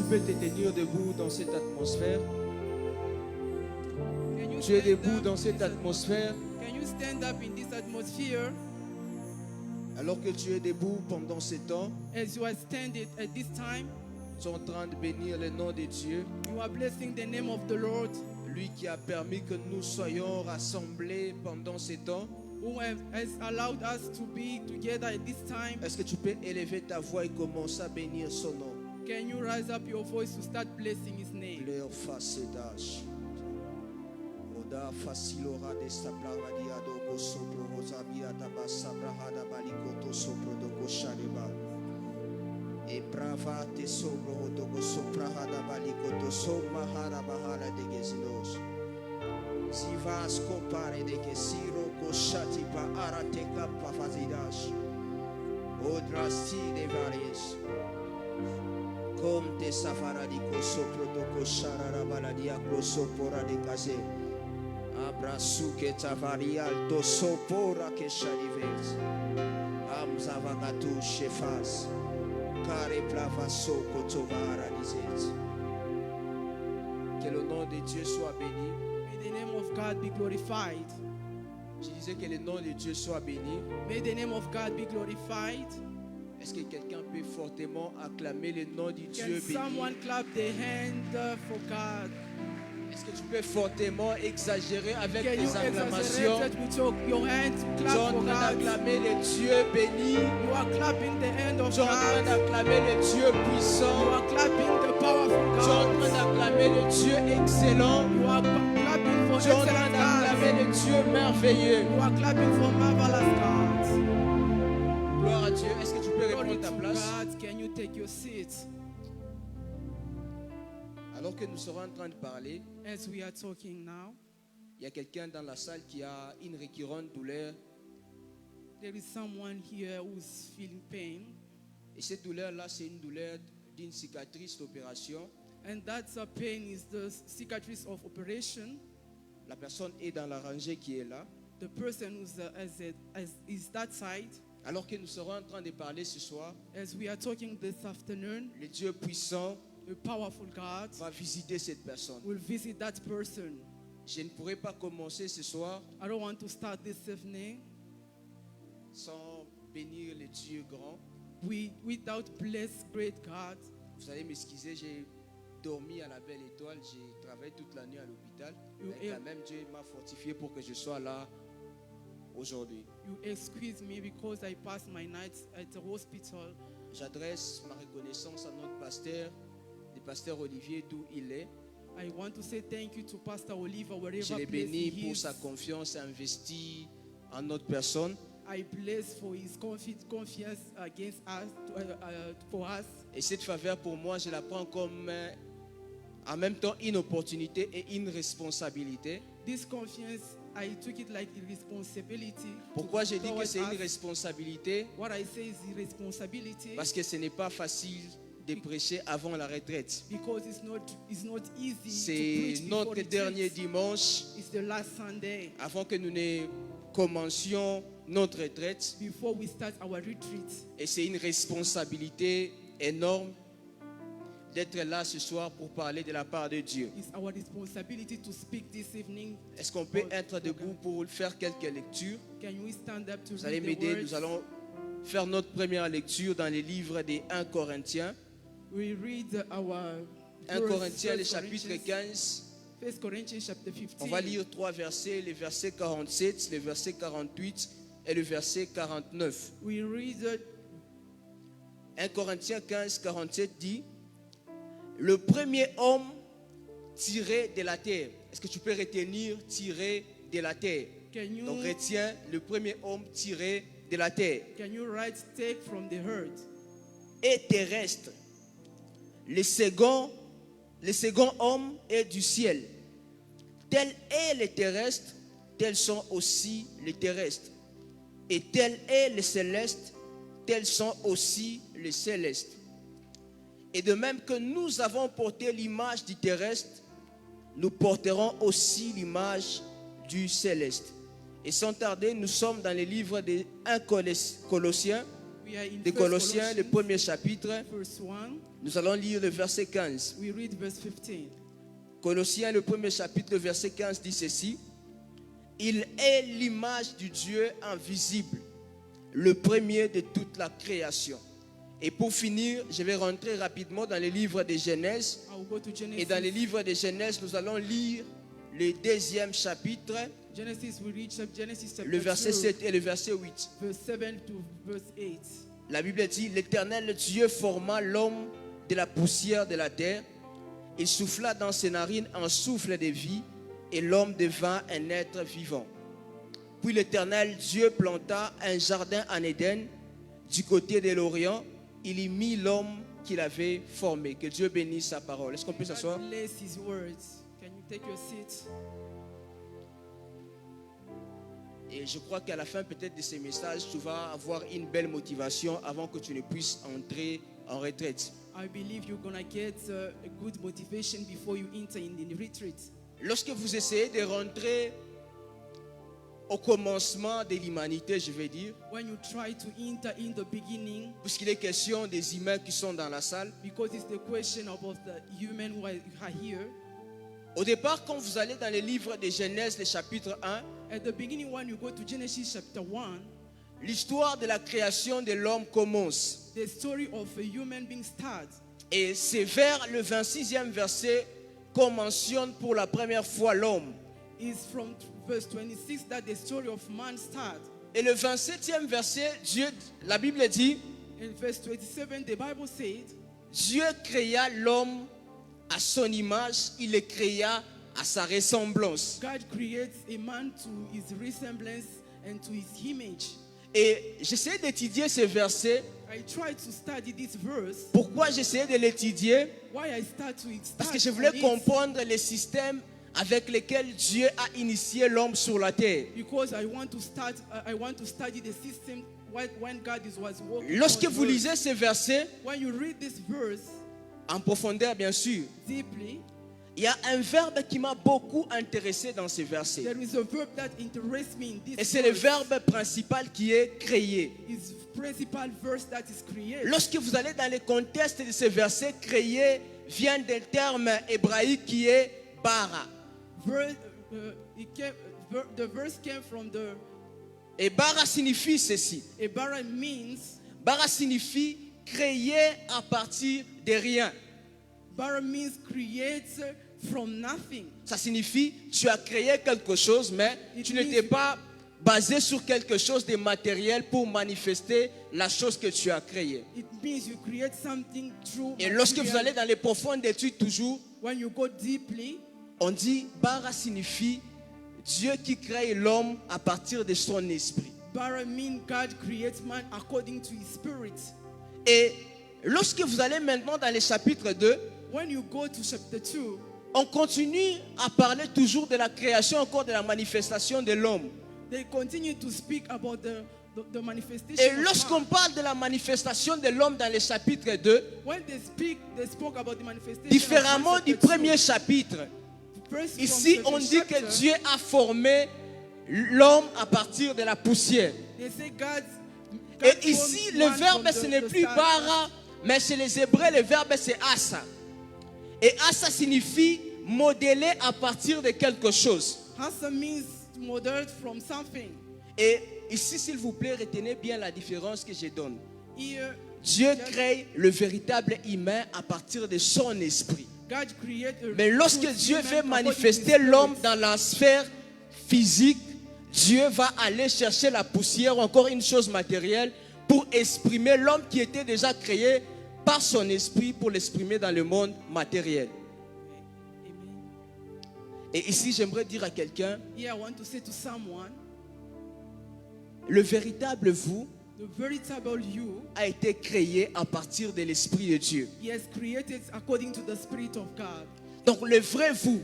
peux te tenir debout dans cette atmosphère? Can you Tu es stand debout up dans in cette this atmosphère? Can you stand up in this atmosphere Alors que tu es debout pendant ce temps, as you are standing at this time? tu es en train de bénir le nom de Dieu, You are blessing the name of the Lord, lui qui a permis que nous soyons rassemblés pendant ce temps. who has allowed us to be together at this time. Est-ce que tu peux élever ta voix et commencer à bénir son nom? Can you rise up your voice to start blessing His name? Leur face d'âge. Oda facilora de sabravadia do sopro rosabia da sabrahada balikoto sopro do shaleba. E brava te sopro do soprahada balikoto somahara bahala de gezinos. Si vas compare de que siro koshati pa arateka pa fazidash. Odrasti de varies. Comme te safaradico sopro do koshara baladia sopora de kaze. Abraço que tavaria alto sopora que charives. Amzavagatu chefas. Care plava soko tovara dizet. Que le nom de Dieu soit béni. May the name of God be glorified. Je disais que le nom de Dieu soit béni. May the name of God be glorified. Est-ce que quelqu'un peut fortement acclamer le nom du Dieu Can béni? someone clap their hand for God? Est-ce que tu peux fortement exagérer avec Can you tes acclamations? exaggerate it with your hands? Tu es Clap en for train God. d'acclamer le Dieu béni. You are clapping the hand of Tu es en train God. d'acclamer le Dieu You puissant. are clapping the powerful Tu es en train God. d'acclamer le Dieu excellent. You are clapping for Tu es en train excellent d'acclamer God. le Dieu merveilleux. You are clapping for marvelous God. Gloire à Dieu. Est-ce que tu peux Glory reprendre ta to place? God. Can you take your seat? Alors que nous serons en train de parler, As we are talking now, il y a quelqu'un dans la salle qui a une récurrente douleur. there is someone here who's feeling pain. Et cette douleur-là, c'est une douleur d'une cicatrice d'opération. And that's a pain is the cicatrice of operation. La personne est dans la rangée qui est là. The person who's is that side. Alors que nous serons en train de parler ce soir, As we are talking this afternoon, le Dieu puissant a powerful God va visiter cette personne. will visit that person. Je ne pourrai pas commencer ce soir I don't want to start this evening sans bénir le Dieu grand. without bless great God. Vous allez m'excuser, j'ai dormi à la belle étoile, j'ai travaillé toute la nuit à l'hôpital. Mais quand même, Dieu m'a fortifié pour que je sois là aujourd'hui. You excuse me because I passed my nights at the hospital. J'adresse ma reconnaissance à notre pasteur, le pasteur Olivier, d'où il est. I want to say thank you to Pastor Oliver Je wherever l'ai place béni he pour is. sa confiance investie en notre personne. I bless for his confiance against us, for us. Et cette faveur, pour moi, je la prends comme en même temps une opportunité et une responsabilité. This confiance, I took it like a responsibility. Pourquoi je dis que towards c'est une us. responsabilité? What I say is a responsibility Parce que ce n'est pas facile de prêcher avant la retraite. because it's not easy to C'est preach before notre retreat. dernier dimanche It's the last Sunday avant que nous ne commencions notre retraite. before we start our retreat. Et c'est une responsabilité énorme d'être là ce soir pour parler de la part de Dieu. It's our responsibility to speak this evening. Est-ce qu'on peut être debout pour faire quelques lectures? Can we stand up to Vous allez read the m'aider. words? Nous allons faire notre première lecture dans les livres des 1 Corinthiens. We read our 1 verse, Corinthiens, le 1 chapitre Corinthians, 15. 1 Corinthians chapter 15. On va lire 3 versets, le verset 47, le verset 48 et le verset 49. We read 1 Corinthiens 15, 47 dit: le premier homme tiré de la terre. Est-ce que tu peux retenir tiré de la terre? Can you, Donc retiens le premier homme tiré de la terre. can you write take from the herd? Et terrestre. Le second homme est du ciel. Tel est le terrestre, tels sont aussi les terrestres. Et tel est le céleste, tels sont aussi les célestes. Et de même que nous avons porté l'image du terrestre, nous porterons aussi l'image du céleste. Et sans tarder, nous sommes dans les livres des 1 Colossiens, We are in de 1 Colossiens, le Colossians, premier chapitre. verse 1. Nous allons lire le verset 15. We read verse 15. Colossiens, le premier chapitre, le verset 15 dit ceci. Il est l'image du Dieu invisible, le premier de toute la création. Et pour finir, je vais rentrer rapidement dans les livres de Genèse. I will go to Genesis. Et dans les livres de Genèse, nous allons lire le deuxième chapitre, Genesis, we read Genesis chapter le verset 2, 7 et le verset 8. verse 7 to verse 8. La Bible dit, l'Éternel Dieu forma l'homme de la poussière de la terre. Il souffla dans ses narines un souffle de vie et l'homme devint un être vivant. Puis l'Éternel Dieu planta un jardin en Éden du côté de l'Orient. Il y mit l'homme qu'il avait formé. Que Dieu bénisse sa parole. Est-ce qu'on peut s'asseoir? God bless his words. Can you take your seat? Et je crois qu'à la fin peut-être de ces messages, tu vas avoir une belle motivation avant que tu ne puisses entrer en retraite. I believe you're going to get a good motivation before you enter in the retreat. Lorsque vous essayez de rentrer au commencement de l'humanité, je vais dire, When you try to enter in the beginning, puisqu'il est question des humains qui sont dans la salle, because it's the question about the human who are here. au départ, quand vous allez dans les livres de Genèse, le chapitre 1, At the beginning, when you go to Genesis chapter 1, l'histoire de la création de l'homme commence. the story of a human being starts. Et c'est vers le 26e verset qu'on mentionne pour la première fois l'homme. It's from verse 26 that the story of man starts. Et le 27e verset, la Bible dit, In verse 27, the Bible said, Dieu créa l'homme à son image, il le créa à sa ressemblance. God creates a man to his resemblance and to his image. Et j'essaie d'étudier ce verset. I tried to study this verse. Pourquoi j'essayais de l'étudier? Why I start to Parce que start je voulais on it, comprendre les systèmes avec lesquels Dieu a initié l'homme sur la terre. because I want to study the system when God was working. Lorsque on vous earth. lisez ce verset, When you read this verse en profondeur bien sûr, deeply, il y a un verbe qui m'a beaucoup intéressé dans ce verset. there is a verb that interests me in this Et c'est le verse. verbe principal qui est créé. It's principal verse that is created. Lorsque vous allez dans le contexte de ce verset, créé vient d'un terme hébraïque qui est bara. The verse came from the Et bara signifie ceci. Bara means Bara signifie créer à partir de rien. Bara means create from nothing. Ça signifie tu as créé quelque chose, mais tu n'étais pas basé sur quelque chose de matériel pour manifester la chose que tu as créée. It means you create something through Et lorsque vous material. allez dans les profondes études toujours, When you go deeply, on dit bara signifie Dieu qui crée l'homme à partir de son esprit. Bara means God creates man according to his spirit. Et lorsque vous allez maintenant dans le chapitre 2, When you go to chapter 2, on continue à parler toujours de la création, encore de la manifestation de l'homme. they continue to speak about the manifestation Et of lorsqu'on man. parle de la manifestation de l'homme dans le chapitre 2, When they spoke about the manifestation différemment of man, du chapter premier 2, chapitre, first from ici the on dit chapter, que Dieu a formé l'homme à partir de la poussière. they say God Et ici, formed le man verbe from ce the n'est plus start. bara, mais chez les Hébreux, le verbe c'est asa. Et asa signifie modeler à partir de quelque chose. Hasa means modeled from something. Et ici, s'il vous plaît, retenez bien la différence que je donne. Here, Dieu crée le véritable humain à partir de son esprit. God created a Mais lorsque true Dieu human veut according to manifester his l'homme spirit. dans la sphère physique, Dieu va aller chercher la poussière ou encore une chose matérielle pour exprimer l'homme qui était déjà créé par son esprit pour l'exprimer dans le monde matériel. Amen. Et ici, j'aimerais dire à quelqu'un, Here I want to say to someone, le véritable vous the veritable you, a été créé à partir de l'esprit de Dieu. he has created according to the Spirit of God. Donc le vrai vous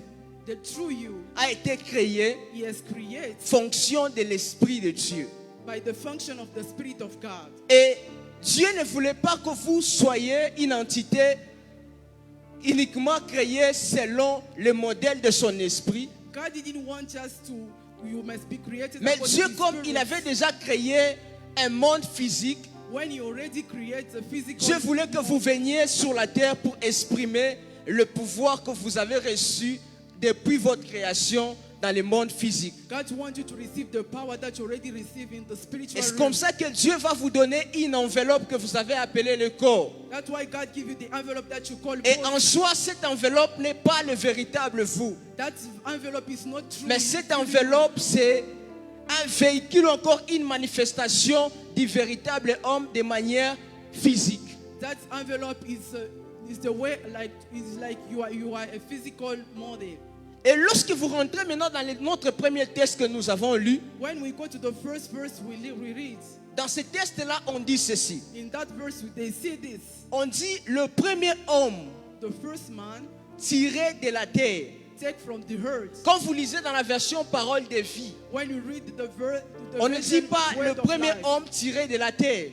The true you, a été créé he has created fonction de l'esprit de Dieu. by the function of the Spirit of God. Et Dieu ne voulait pas que vous soyez une entité uniquement créée selon le modèle de son esprit. God didn't want us to, you must be created Mais according Dieu, to his comme spirit. il avait déjà créé un monde physique, when He already creates a physical. Dieu voulait que vous veniez sur la terre pour exprimer le pouvoir que vous avez reçu depuis votre création dans le monde physique. God wants you to receive the power that you already received in the spiritual Et c'est realm. comme ça que Dieu va vous donner une enveloppe que vous avez appelée le corps. That's why God gives you the envelope that you call Et body. en soi, cette enveloppe n'est pas le véritable vous. That envelope is not true. Mais cette enveloppe, c'est un véhicule, encore une manifestation du véritable homme de manière physique. That envelope is the way, like you are a physical model. Et lorsque vous rentrez maintenant dans notre premier texte que nous avons lu, When we go to the first verse, we read. dans ce texte-là, on dit ceci. In that verse, they say this: On dit le premier homme the first man tiré de la terre. take from the earth. Quand vous lisez dans la version parole de vie, When you read the verse, on ne dit pas le premier homme tiré de la terre,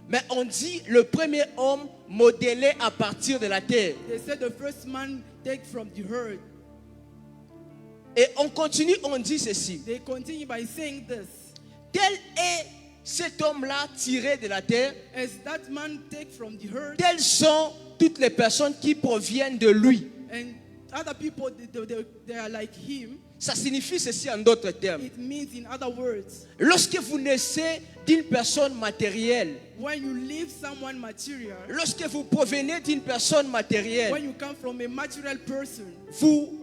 mais on dit le premier homme modélé à partir de la terre. They said the first man take from the earth. Et on continue, on dit ceci. They continue by saying this: Tel est cet homme-là tiré de la terre, as that man take from the earth, telles sont toutes les personnes qui proviennent de lui. and other people they are like him. Ça signifie ceci en d'autres termes. It means, in other words, Lorsque vous naissez d'une personne matérielle, when you leave someone material, lorsque vous provenez d'une personne matérielle, when you come from a material person, vous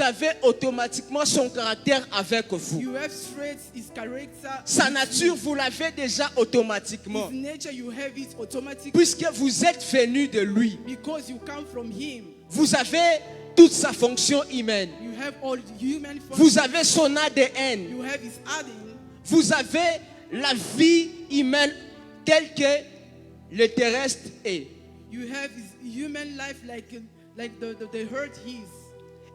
avez automatiquement son caractère avec vous. you have traits, his character, Sa nature, vous l'avez déjà automatiquement. his nature, you have it automatically Puisque vous êtes venu de lui, because you come from him. vous avez toute sa fonction humaine. You have all human Vous function. avez son ADN. You have his adding. Vous avez la vie humaine telle que le terrestre est. You have his human life like the earth is.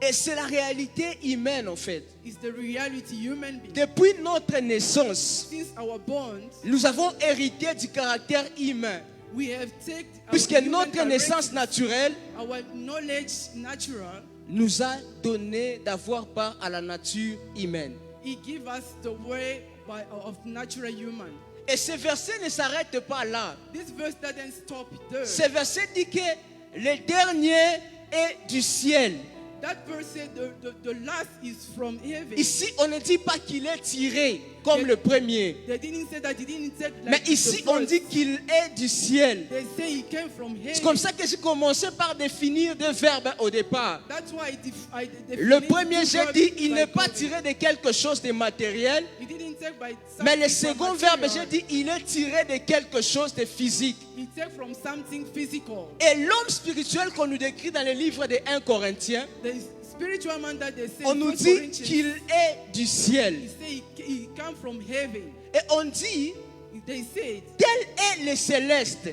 Et c'est la réalité humaine en fait. It's the reality human being. Depuis notre naissance, Since our born, nous avons hérité du caractère humain. we have taken our Puisque human notre naissance character, naturelle our knowledge natural. nous a donné d'avoir part à la nature humaine. He give us the way of natural human. Et ce verset ne s'arrête pas là. This verse doesn't stop there. Ce verset dit que le dernier est du ciel. That verse said the last is from heaven. Ici, on ne dit pas qu'il est tiré comme le premier. They didn't say that he didn't take like Mais ici, the on first. dit qu'il est du ciel. They say he came from C'est heaven. comme ça que j'ai commencé par définir deux verbes au départ. That's why I Le defined premier, two j'ai verbs dit, il by n'est pas God. tiré de quelque chose de matériel. He didn't take by Mais le something second from verbe, material. j'ai dit, il est tiré de quelque chose de physique. He take from something physical. Et l'homme spirituel qu'on nous décrit dans le livre de 1 Corinthiens, The spiritual man that they say on in nous 1 dit Corinthians, qu'il est du ciel. he say he come from heaven. Et on dit, They said, tel est le céleste.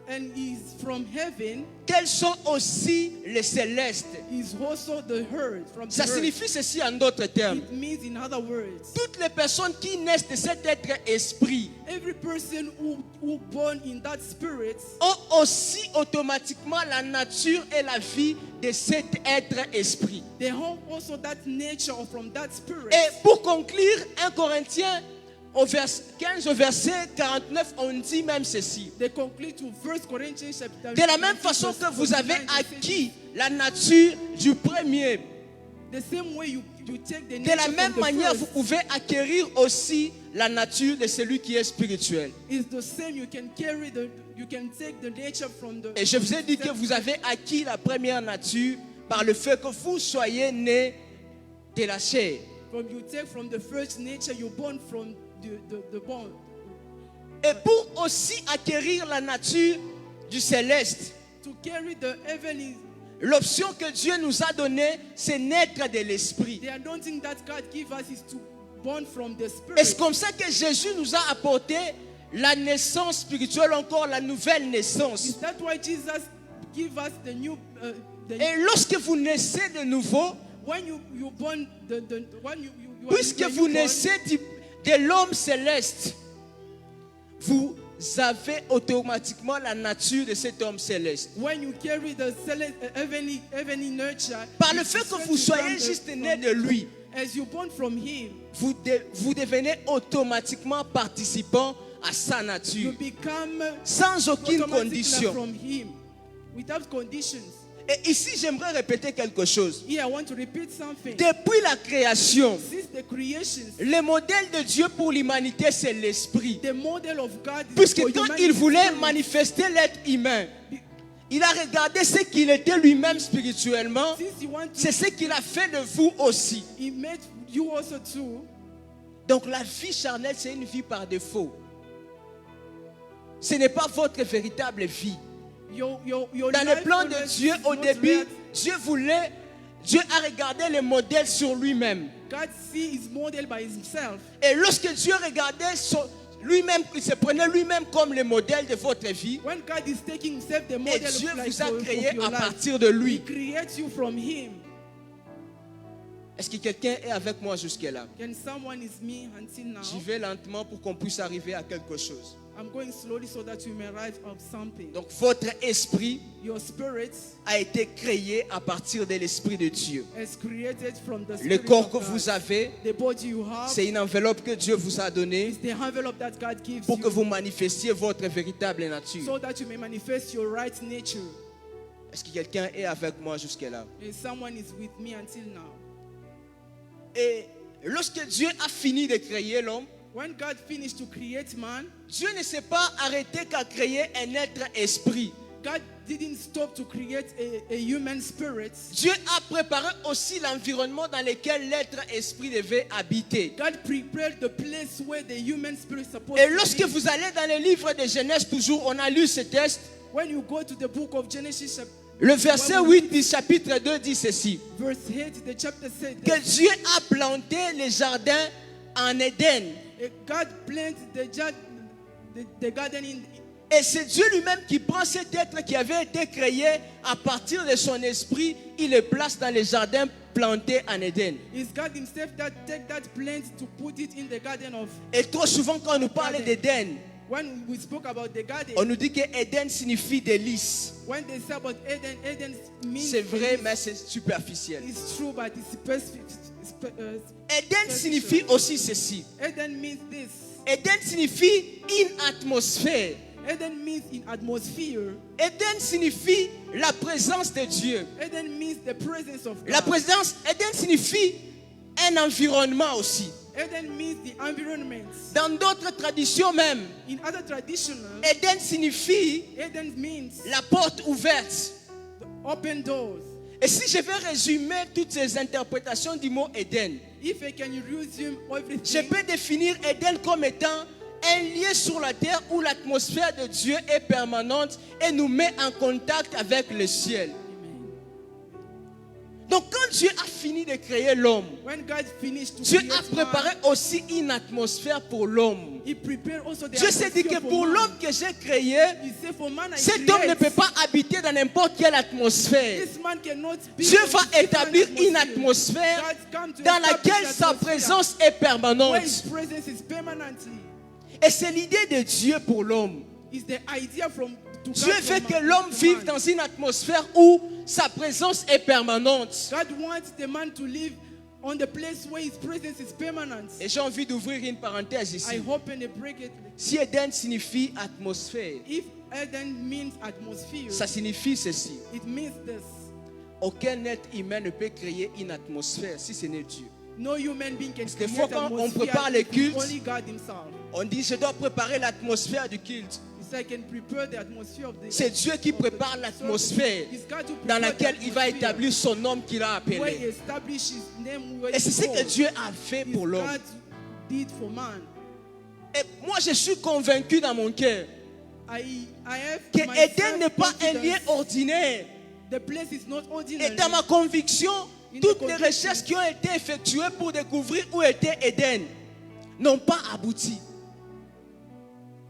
and he's from heaven. Tels sont aussi les célestes. Is also the earth from Ça the earth. signifie ceci en d'autres termes. It means, in other words, Toutes les personnes qui naissent de cet être esprit every person who born in that spirit ont aussi automatiquement la nature et la vie de cet être esprit. they have also that nature from that spirit. Et pour conclure, 1 Corinthiens au vers 15 au verset 49, on dit même ceci. They conclude to 1 Corinthians chapter. De la même façon que vous avez acquis la nature du premier, the same way you take the de nature la même from the manière, first, vous pouvez acquérir aussi la nature de celui qui est spirituel. is the same. You can take the nature from the. Et je vous ai dit que vous avez acquis la première nature par le fait que vous soyez né de la chair. From you take from the first nature, you're born from the born. Et pour aussi acquérir la nature du céleste, To carry the heavenly, l'option que Dieu nous a donnée, c'est naître de l'esprit. the anointing that God give us is to born from the Et spirit. c'est comme ça que Jésus nous a apporté la naissance spirituelle, encore la nouvelle naissance. Is that why Jesus give us the new? Et lorsque vous naissez de nouveau, When you born when you puisque are vous newborn, naissez de l'homme céleste, vous avez automatiquement la nature de cet homme céleste. when you carry the heavenly nature, Par le it's fait que straight vous to soyez come juste from- né de lui, as you born from him, vous devenez automatiquement participant à sa You nature, become sans aucune automatically condition. from Him, without conditions. Et ici, j'aimerais répéter quelque chose. Here, I want to repeat something. Depuis la création, Since the creation, le modèle de Dieu pour l'humanité, c'est l'esprit. the model of God is Puisque for quand humanity. il voulait manifester l'être humain, il a regardé ce qu'il était lui-même spirituellement. Since He wants C'est to, ce qu'il a fait de vous aussi. He made you also too. Donc la vie charnelle, c'est une vie par défaut. Ce n'est pas votre véritable vie. Your Dans le life plan de always Dieu, is au not début, real. Dieu a regardé le modèle sur lui-même. God sees His model by Himself. Et lorsque Dieu regardait lui-même, il se prenait lui-même comme le modèle de votre vie. When God is taking Himself the Et model Dieu of, like, vous a of créé your à life, partir de He lui. creates you from Him. Est-ce que quelqu'un est avec moi jusque-là? Can someone is me until now? J'y vais lentement pour qu'on puisse arriver à quelque chose. I'm going slowly so that you may arrive of something. Donc votre esprit Your spirit a été créé à partir de l'esprit de Dieu. is created from the Le spirit corps of que God. vous avez, The body you have c'est une enveloppe que Dieu vous a donnée is the envelope that God gives pour que you vous manifestiez votre véritable nature. so that you may manifest your right nature. Est-ce que quelqu'un est avec moi jusque-là? And someone is with me until now. Et lorsque Dieu a fini de créer l'homme, When God finished to create man, Dieu ne s'est pas arrêté qu'à créer un être esprit. God didn't stop to create a human spirit. Dieu a préparé aussi l'environnement dans lequel l'être esprit devait habiter. God prepared the place where the human spirit is supposed Et to lorsque be. vous allez dans le livre de Genèse, toujours, on a lu ce texte. When you go to the book of Genesis, Le verset 8 du chapitre 2 dit ceci. verse 8, the chapter said Que that Dieu a planté les jardins en Éden. God planted the garden in. Et c'est Dieu lui-même qui prend cet être qui avait été créé à partir de son esprit, il le place dans les jardins plantés en Éden. It's God Himself that take that plant to put it in the garden of. Et trop souvent quand on nous parle d'Éden, When we spoke about the garden, on nous dit que Éden signifie délice. when they say about Eden, Eden means C'est vrai, mais c'est superficiel. it's true, but it's specific. Éden signifie aussi ceci. Eden means this. Éden signifie une atmosphère. Eden means in atmosphere. Éden signifie la présence de Dieu. Eden means the presence of God. La présence, Éden signifie un environnement aussi. Eden means the environment. Dans d'autres traditions même, In other traditions, Éden signifie Eden means la porte ouverte. the open doors. Et si je vais résumer toutes ces interprétations du mot Éden, If I can resume je everything, peux définir Éden comme étant un lieu sur la terre où l'atmosphère de Dieu est permanente et nous met en contact avec le ciel. Donc quand Dieu a fini de créer l'homme, when God finished to Dieu create a préparé man, aussi une atmosphère pour l'homme. He prepared also the Dieu s'est dit que atmosphere pour man. l'homme que j'ai créé, He said, for man I cet homme ne create, peut pas habiter dans n'importe quelle atmosphère. this man cannot be Dieu in va different établir une atmosphère God come to dans establish laquelle that sa atmosphere présence est where permanente. His presence is permanently. Et c'est l'idée de Dieu pour l'homme. Is the idea from to Dieu God veut from que man l'homme to vive man. dans une atmosphère où sa présence est permanente. God wants the man to live on the place where his presence is permanent. Et j'ai envie d'ouvrir une parenthèse I ici. hope and I break it. Si Éden signifie atmosphère, If Eden means atmosphere, ça signifie ceci. it means this. Aucun être humain ne peut créer une atmosphère si ce n'est Dieu. No human being can Parce que create fois quand on atmosphere prépare les if cultes, only God himself. On dit, je dois préparer l'atmosphère du culte. He said, I can prepare the atmosphere of the. C'est Dieu qui of the- prépare so l'atmosphère it's God who dans prepares laquelle the il va atmosphere établir son nom qu'il a where he appelé. established his name where Et c'est he ce que called. Dieu a fait It's pour l'homme. God did for man. Et moi, je suis convaincu dans mon cœur I have que myself Éden n'est pas un confidence. lieu ordinaire. The place is not Et ordinary. dans ma conviction, In toutes the les conviction. recherches qui ont été effectuées pour découvrir où était Éden n'ont pas abouti.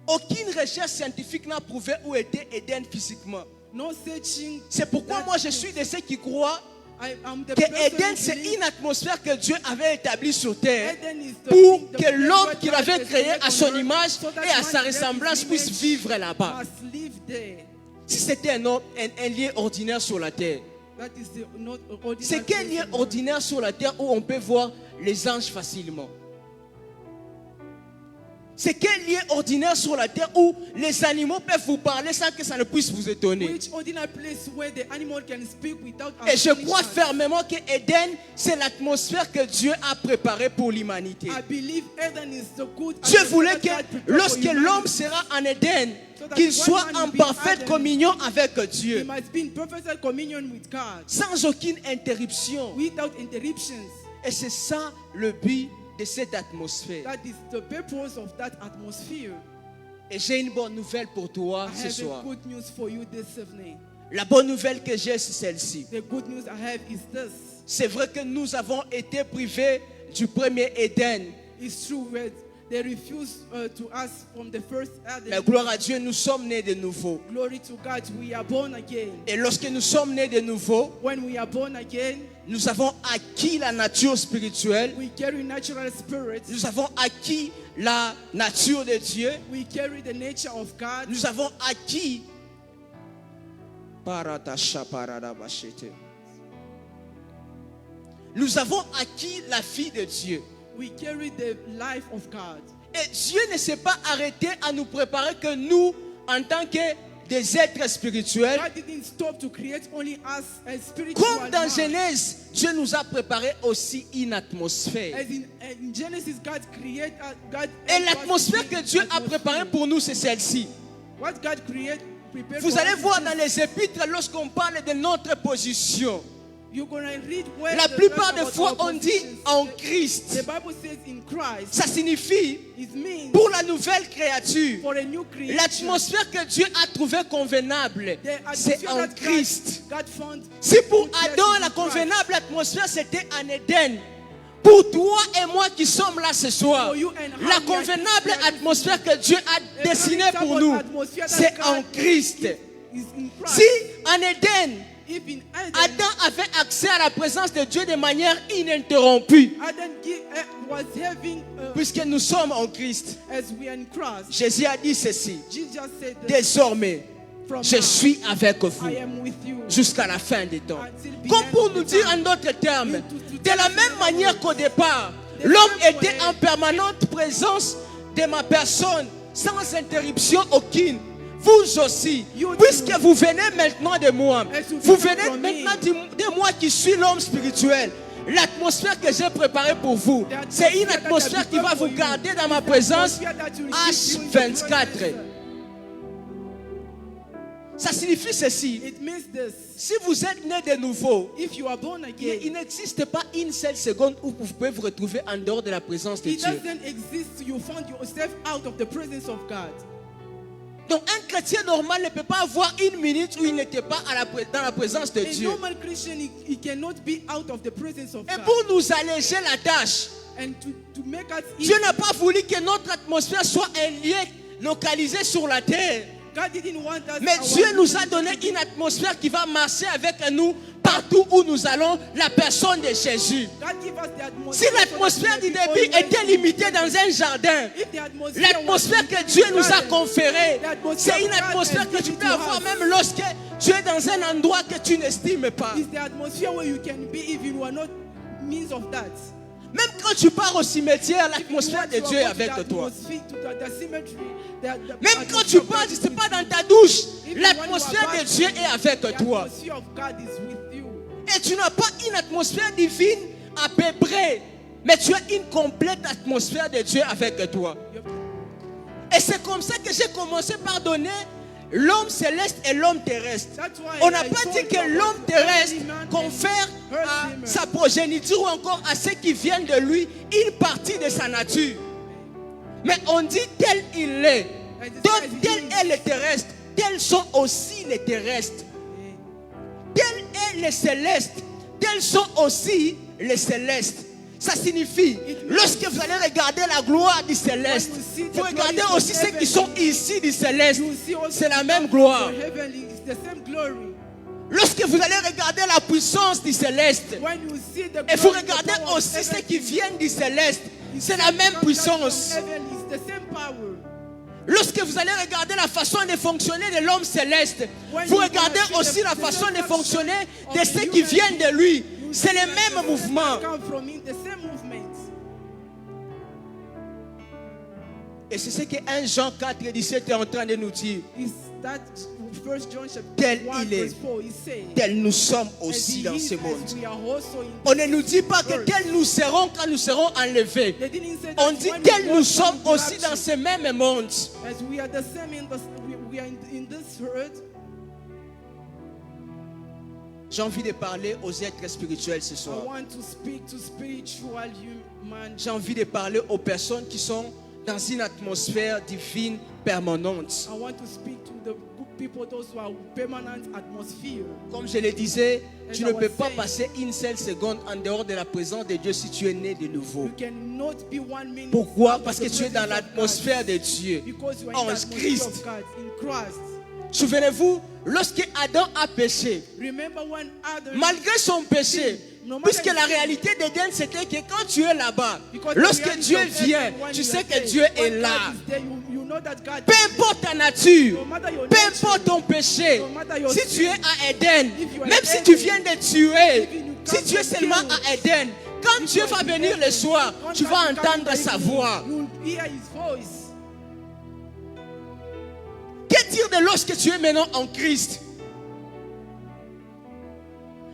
Aucune recherche scientifique n'a prouvé où était Éden physiquement. No searching. C'est pourquoi that moi je suis de ceux qui croient I'm the que person Éden who c'est believes une atmosphère que Dieu avait établie sur terre Eden is the pour thing, the que place l'homme where qu'il God avait has créé created à son on earth, image so that et à man sa in his ressemblance puisse image vivre là-bas. must live there. Si c'était un lieu ordinaire sur la terre, That is the not ordinary. c'est quel place lieu on earth. ordinaire sur la terre où on peut voir les anges facilement? C'est quel lien ordinaire sur la terre où les animaux peuvent vous parler sans que ça ne puisse vous étonner? Which ordinary place where the animal can speak without Et je crois astonishment? fermement que Éden, c'est l'atmosphère que Dieu a préparée pour l'humanité. I believe Eden is the good. Dieu atmosphere voulait que that God prepared for lorsque humanity. l'homme sera en Éden, So that qu'il when soit man en will be parfaite Adam, communion avec He Dieu, must be in perfect communion with God, sans aucune interruption. without interruptions. Et c'est ça le but de cette atmosphère. That is the purpose of that atmosphere. Et j'ai une bonne nouvelle pour toi I ce have soir. a good news for you this evening. La bonne nouvelle que j'ai, c'est celle-ci. The good news I have is this. C'est vrai que nous avons été privés du premier Éden. It's true that they refused to us from the first Mais Adam. gloire à Dieu, nous sommes nés de nouveau. Glory to God, we are born again. Et lorsque nous sommes nés de nouveau, When we are born again, nous avons acquis la nature spirituelle. we carry natural spirits. Nous avons acquis la nature de Dieu. We carry the nature of God. Nous avons acquis nous avons acquis la vie de Dieu. We carry the life of God. Et Dieu ne s'est pas arrêté à nous préparer que nous, en tant que des êtres spirituels, God didn't stop to create only us as spiritual comme dans man. Genèse, Dieu nous a préparé aussi une atmosphère. As in Genesis, God created God. Et l'atmosphère que Dieu a préparée pour nous, c'est celle-ci. What God created, prepared Vous for allez us voir is dans les épîtres, lorsqu'on parle de notre position, you're gonna read where la the plupart rest des of fois our on dit positions. en The Christ. Bible says in Christ. Ça signifie It means pour la nouvelle créature. for a new creation. L'atmosphère que Dieu a trouvée convenable, The c'est atmosphere en that Christ. God found. Si pour good Adam, in la Christ. convenable atmosphère, c'était en Éden, pour toi et moi qui sommes là ce soir, For you and how la we convenable are- atmosphère que Dieu a dessinée pour nous, c'est en Christ. Is in Christ. Si en Éden, If in Adam avait accès à la présence de Dieu de manière ininterrompue, Adam was having, puisque nous sommes en Christ, as we are in Christ, Jésus a dit ceci: Jesus said that désormais, from je now, suis avec vous I am with you. jusqu'à la fin des temps. Until the Comme end pour of nous the dire time. en d'autres termes, To de la tell us même in manière other qu'au words, départ, the l'homme same était way- en permanente présence de ma personne, sans interruption aucune. Vous aussi, You puisque too. vous venez maintenant de moi, As you vous come venez from me. maintenant de moi qui suis l'homme spirituel. L'atmosphère que j'ai préparée pour vous, The c'est une atmosphere that atmosphère I qui va prepare vous for you. garder dans ma The présence atmosphere that will keep you in the H24. presence. Ça signifie ceci: It means this. si vous êtes né de nouveau, If you are born il again, n'existe pas une seule seconde où vous pouvez vous retrouver en dehors de la présence de it Dieu. doesn't exist. You found yourself out of the presence of God. Donc un chrétien normal ne peut pas avoir une minute où il n'était pas dans la présence de A Dieu. normal Christian, he cannot be out of the presence of Et God. pour nous alléger la tâche, And to make us easy, Dieu n'a pas voulu que notre atmosphère soit un lieu localisé sur la terre. God didn't want us. Mais our- Dieu nous a donné une atmosphère qui va marcher avec nous partout où nous allons, la personne de Jésus. God give us the atmosphere Si l'atmosphère so that du we may début be always était limitée dans un jardin, If the atmosphere l'atmosphère was que Dieu nous a garden, conférée, l'atmosphère c'est une God atmosphère has que tu given peux to avoir us. même lorsque tu es dans un endroit que tu n'estimes pas. is the atmosphere where you can be if you are not means of that. Même quand tu pars au cimetière, If you l'atmosphère want de to Dieu est go to avec the toi. atmosphere, to the cemetery, Même quand tu pars, je ne sais pas, dans ta douche, l'atmosphère de Dieu est avec the toi. atmosphere of God is with you. Et tu n'as pas une atmosphère divine à peu près, mais tu as une complète atmosphère de Dieu avec toi. Et c'est comme ça que j'ai commencé par donner l'homme céleste et l'homme terrestre. That's why On n'a I pas told dit you que about l'homme the terrestre earthly man confère and à earthly man. sa progéniture ou encore à ceux qui viennent de lui une partie de sa nature. Mais on dit tel il est. Donc tel est le terrestre, tels sont aussi les terrestres. Tel est le céleste, tels sont aussi les célestes. Ça signifie, lorsque vous allez regarder la gloire du céleste, vous regardez aussi ceux qui sont ici du céleste. You see also C'est la même the gloire. heavenly, it's the same glory. Lorsque vous allez regarder la puissance du céleste, When you see the et vous glory, the regardez power of aussi ceux heaven, qui viennent du céleste, it's c'est the la same même contact puissance. from heaven, it's the same power. Lorsque vous allez regarder la façon de fonctionner de l'homme céleste, When vous you regardez gonna see aussi la the façon de function fonctionner of de the ceux qui human viennent de lui. You C'est see les that mêmes the mouvements. come from him, the same movements. Et c'est ce que 1 Jean 4, 17 est en train de nous dire. Is that 1 John Tel chapter 1 il est, verse 4 is saying, Tel nous sommes as aussi he dans is, ce as monde. we are also in On ne nous dit pas que earth. tel nous serons quand nous serons enlevés. They didn't say On that dit when tel we nous go sommes from aussi dans rapture, ce même monde. as we are the same in this, we are in this earth. J'ai envie de parler aux êtres spirituels ce I soir. want to speak to spiritual human. J'ai envie de parler aux personnes qui sont dans une atmosphère divine permanente. I want to speak to the good people, those who are permanent atmosphere. Comme je le disais, tu ne As I peux was pas saying, passer une seule seconde en dehors de la présence de Dieu si tu es né de nouveau. You cannot be 1 minute. Pourquoi? out of Parce the que tu es dans presence of l'atmosphère God. de Dieu. Because you are En in the atmosphere Christ. of God, in Christ. Souvenez-vous, lorsque Adam a péché, Remember when Adam, malgré son péché, No matter puisque his la sin, réalité d'Éden c'était que quand tu es là-bas, because lorsque the reality Dieu of vient, Eden, when tu you sais are que there, Dieu when est God là. is there, you know that God Peu is importe ta nature, No matter your peu nature, importe ton péché, no matter your si sin, tu es à Éden, if you are même in si tu Eden, viens de tuer, if you si come tu es to seulement kill, à Éden, quand if Dieu you va are in venir le Eden, soir, when tu God vas is coming entendre by sa evening, voix. you'll hear his voice. Que dire de lorsque tu es maintenant en Christ?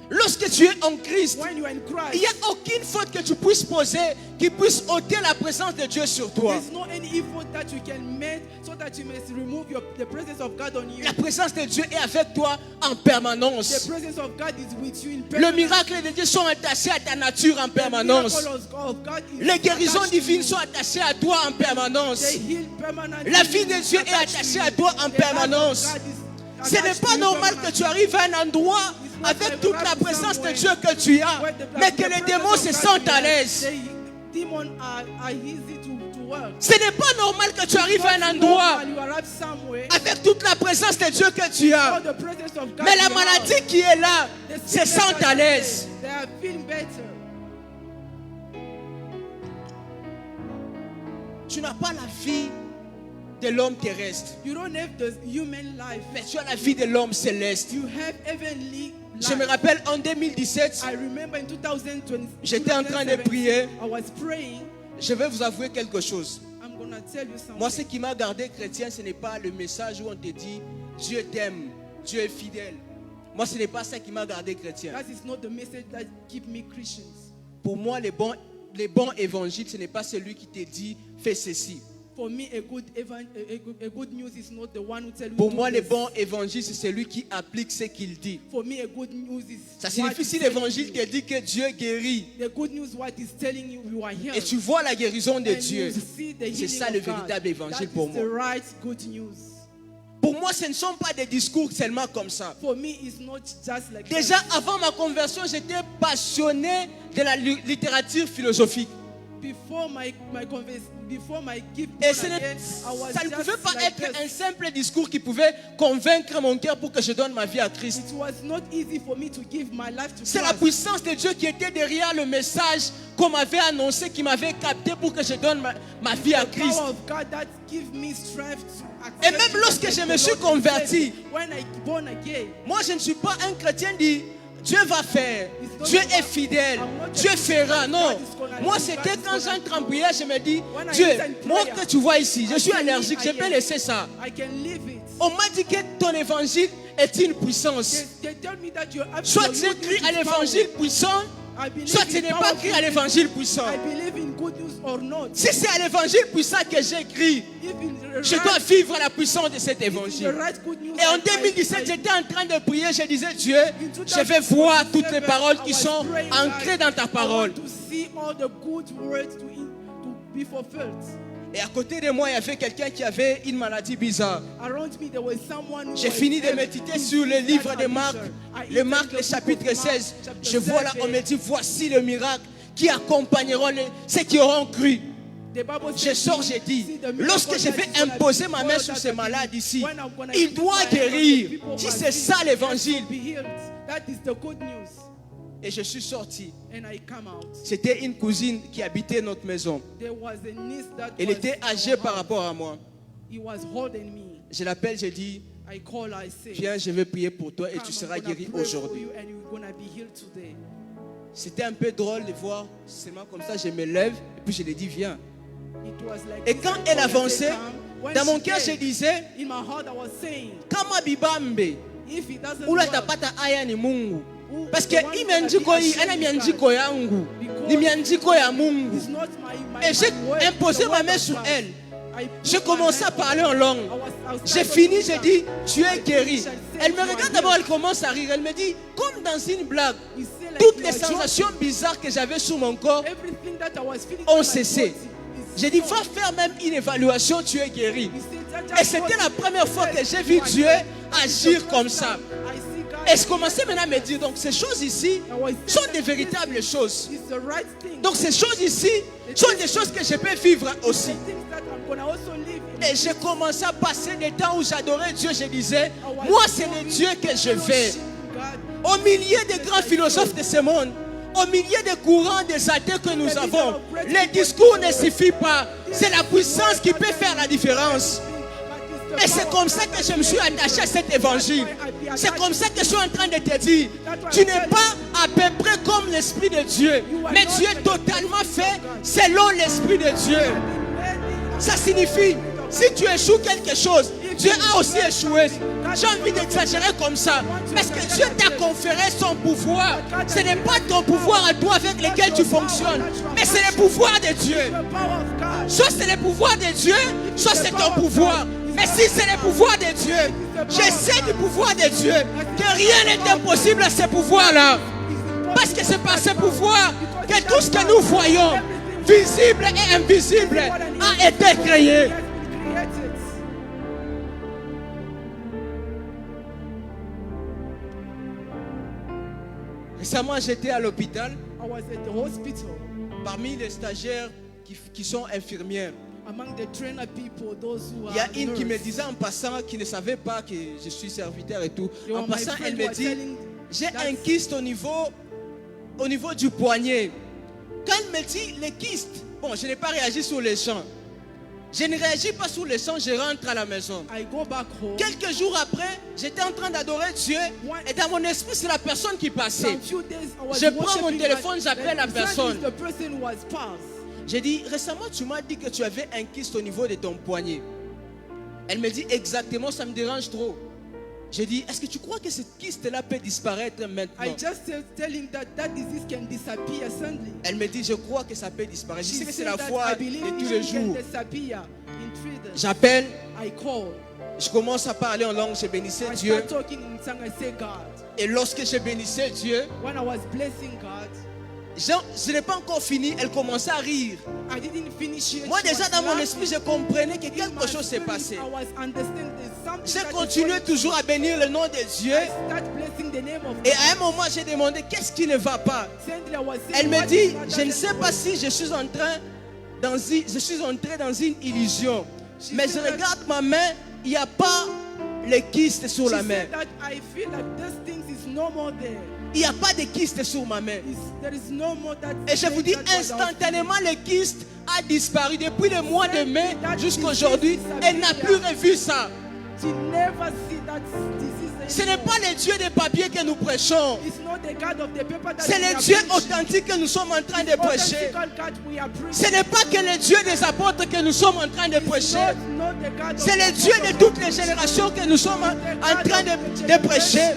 Lorsque tu es en Christ, When you are in il n'y Christ, a aucune faute que tu puisses poser qui puisse ôter la présence de Dieu sur toi. there's no any effort that you can make so that you may remove the presence of God on you. La présence de Dieu est avec toi en The permanence. presence of God is with you in Le permanence. miracle de Dieu sont attachés à ta nature en The permanence. miracle of God is Les guérisons attached to divines you. sont attachées à toi en permanence. They heal permanently. La vie de Dieu est Attached attachée to à you. toi en The life of permanence. God is Ce n'est attached pas to you normal que permanently. tu arrives à un endroit avec toute la présence de Dieu que tu as, mais que les démons se sentent à l'aise. Demons are easy to work. Ce n'est pas normal que tu arrives à un endroit You arrive somewhere, avec toute la présence de Dieu que tu as, all the presence of God mais la in your maladie house. qui est là The se sickness sent that à is l'aise. there, they are feeling better. Tu n'as pas la vie de l'homme terrestre, You don't have the human life, mais tu as la vie de l'homme céleste. you have heavenly life. Je me rappelle en 2017, I remember in 2020, j'étais en train de 2017, prier. I was praying. Je vais vous avouer quelque chose. I'm gonna tell you something. Moi, ce qui m'a gardé chrétien, ce n'est pas le message où on te dit Dieu t'aime, Dieu est fidèle. Moi, ce n'est pas ça qui m'a gardé chrétien. That is not the message that keep me Christians. Pour moi, les bons évangiles, ce n'est pas celui qui te dit fais ceci. For me, a good news is not the one who tell you Pour do moi, les this. bons évangiles, c'est celui qui applique ce qu'il dit. For me, a good news is Ça what signifie is si telling l'évangile you. te dit que Dieu guérit The good news, what is telling you, you are healed. et tu vois la guérison de And Dieu, you see the c'est healing ça of le God. véritable évangile That pour is moi. the right good news. Pour moi, ce ne sont pas des discours seulement comme ça. For me, it's not just like Déjà, that. avant ma conversion, j'étais passionné de la littérature philosophique. Before my gift, Et born again, I was ça ne just pouvait pas like être un this. simple discours qui pouvait convaincre mon cœur pour que je donne ma vie à Christ. It was not easy for me to give my life to C'est la Christ. puissance de Dieu qui était derrière le message qu'on m'avait annoncé, qui m'avait capté pour que je donne ma vie à The Christ. power of God that give me strength to accept Et même lorsque je me suis converti, when I born again, moi je ne suis pas un chrétien dit Dieu va faire, Dieu est fidèle, Dieu fera. Non, moi c'était quand j'entre en prière, je me dis Dieu, moi que tu vois ici, je suis allergique, je peux laisser ça. I can live it. On m'a dit que ton évangile est une puissance. They tell me that you have Soit your tu good news écris à is l'évangile puissant, power. I believe soit tu in n'es pas powerful écrit à news. l'évangile puissant. I believe in good news or not. Si c'est à l'évangile puissant que j'écris, If in the je dois vivre la puissance de cet if in the évangile. right good news, Et en I- 2017, I- j'étais en train de prier, je disais Dieu, je vais voir toutes les paroles qui sont ancrées dans ta parole. I want to see all the good words to be fulfilled. Et à côté de moi, il y avait quelqu'un qui avait une maladie bizarre. Around me, there was someone who J'ai was fini de ill. méditer sur le livre de Marc, le Marc, le chapitre 16. Je vois là, on me dit, voici le miracle qui accompagneront ceux qui auront cru. The Bible Je says, sors, j'ai dit, see the miracle lorsque je that vais is gonna imposer be ma main followed sur that ces will malades be- ici, when I'm gonna il put doit my hand on the guérir. people Si who c'est are ça sick, l'évangile. they will be healed. That is the good news. Et je suis sorti. And I come out. C'était une cousine qui habitait notre maison. There was a niece that Elle was était in our âgée par house. rapport à moi. He was holding me. Je l'appelle, je dis, I call, I say, viens, je vais prier pour toi et "Come, tu I'm seras gonna guéri pray for aujourd'hui. you and you're gonna be healed today." C'était un peu drôle de voir, seulement comme ça, je me lève et puis je lui dis, viens. Et quand elle avançait, dans mon cœur, je disais, in my heart, I was saying, kama bibambe, if it doesn't ula work, tapata aya ni Mungu. Parce que imiandiko hii, ana miandiko yangu, ni miandiko ya Mungu. it's not my Et j'ai word, imposé the ma word main of sur God. elle. I J'ai put commencé my à parler en langue. J'ai fini, j'ai dit, tu es guéri. Elle me regarde d'abord, elle commence à rire. Elle me dit, comme dans une blague, You say like toutes you les are joking. sensations bizarres que j'avais sur mon corps Everything that I was feeling ont in my cessé. body is J'ai dit, gone. va faire même une évaluation, tu es guéri. You say, just Et c'était la go. première fois que j'ai vu Dieu agir comme ça. Et je commençais maintenant à me dire, donc ces choses ici sont des véritables choses. It's the right thing. Donc ces choses ici sont des choses que je peux vivre aussi. The things that I'm gonna also live in. Et j'ai commencé à passer des temps où j'adorais Dieu. Je disais, moi c'est le Dieu que je vais. Au milieu des grands philosophes de ce monde, au milieu des courants des athées que nous avons, les discours ne suffisent pas. C'est la puissance qui peut faire la différence. Et c'est comme ça que je me suis attaché à cet évangile. C'est comme ça que je suis en train de te dire, tu n'es pas à peu près comme l'Esprit de Dieu, mais tu es totalement fait selon l'Esprit de Dieu. Ça signifie, si tu échoues quelque chose, Dieu a aussi échoué. J'ai envie d'exagérer comme ça. Parce que Dieu t'a conféré son pouvoir. Ce n'est pas ton pouvoir à toi avec lequel tu fonctionnes, mais c'est le pouvoir de Dieu. The power of God. Soit c'est le pouvoir de Dieu, soit c'est ton pouvoir. Mais si c'est le pouvoir de Dieu, je sais du pouvoir de Dieu que rien n'est impossible à ce pouvoir-là. Parce que c'est par ce pouvoir que tout ce que nous voyons, visible et invisible, a été créé. He has been created. Récemment, j'étais à l'hôpital. I was at the hospital. Parmi les stagiaires qui sont infirmières, Among the trainer people, those who il y a are une qui me nurse. disait en passant, qui ne savait pas que je suis serviteur et tout. You En are my passant, friend elle who me are dit, telling j'ai that- un kyste au niveau du poignet. Quand elle me dit les kystes, bon, je n'ai pas réagi sur les champs. Je ne réagis pas sur les champs, je rentre à la maison. I go back home. Quelques jours après, j'étais en train d'adorer Dieu et dans mon esprit, c'est la personne qui passait. Some few days, I was Je prends mon worshiping téléphone, God. j'appelle la Then personne. the person who was passed. J'ai dit, récemment, tu m'as dit que tu avais un kyste au niveau de ton poignet. Elle me dit, exactement, ça me dérange trop. J'ai dit, est-ce que tu crois que ce kyste-là peut disparaître maintenant? I just tell him that disease can disappear suddenly. Elle me dit, je crois que ça peut disparaître. Je sais She que c'est said la that foi I de believe tous it les can jours. disappear in 3 days. J'appelle, I call. je commence à parler en langue, je bénissais I Dieu. start talking in tongue. I say God. Et lorsque je bénissais Dieu, When I was blessing God, je n'ai pas encore fini, elle commençait à rire. I didn't finish it. Moi She déjà was dans mon laughing. esprit, je comprenais que In quelque my chose s'est spirit, passé. I was understanding there's something J'ai that is continué going toujours à bénir le nom de Dieu. I start blessing the name of Et God. à un moment, j'ai demandé, qu'est-ce qui ne va pas? Suddenly I was saying, Elle me what dit, is not je that ne sais pas si je suis entré dans une illusion. Mais je regarde ma main, il n'y a pas les kystes sur She la main. said that I feel like this thing is no more there. Il n'y a pas de kystes sur ma main. There is no more that. Et je vous dis, that was our instantanément, le kyste a disparu. Depuis le mois de mai jusqu'à aujourd'hui, elle n'a plus revu ça. She never see that disease Ce n'est anymore. pas le Dieu des papiers que nous prêchons. It's not the God of the paper that C'est we le are Dieu preaching. authentique que nous sommes en train de prêcher. Authentical God we are preaching. Ce n'est pas que le Dieu des apôtres que nous sommes en train de prêcher. Not the God of C'est le the Dieu de apostles. toutes les générations que nous sommes en train de prêcher.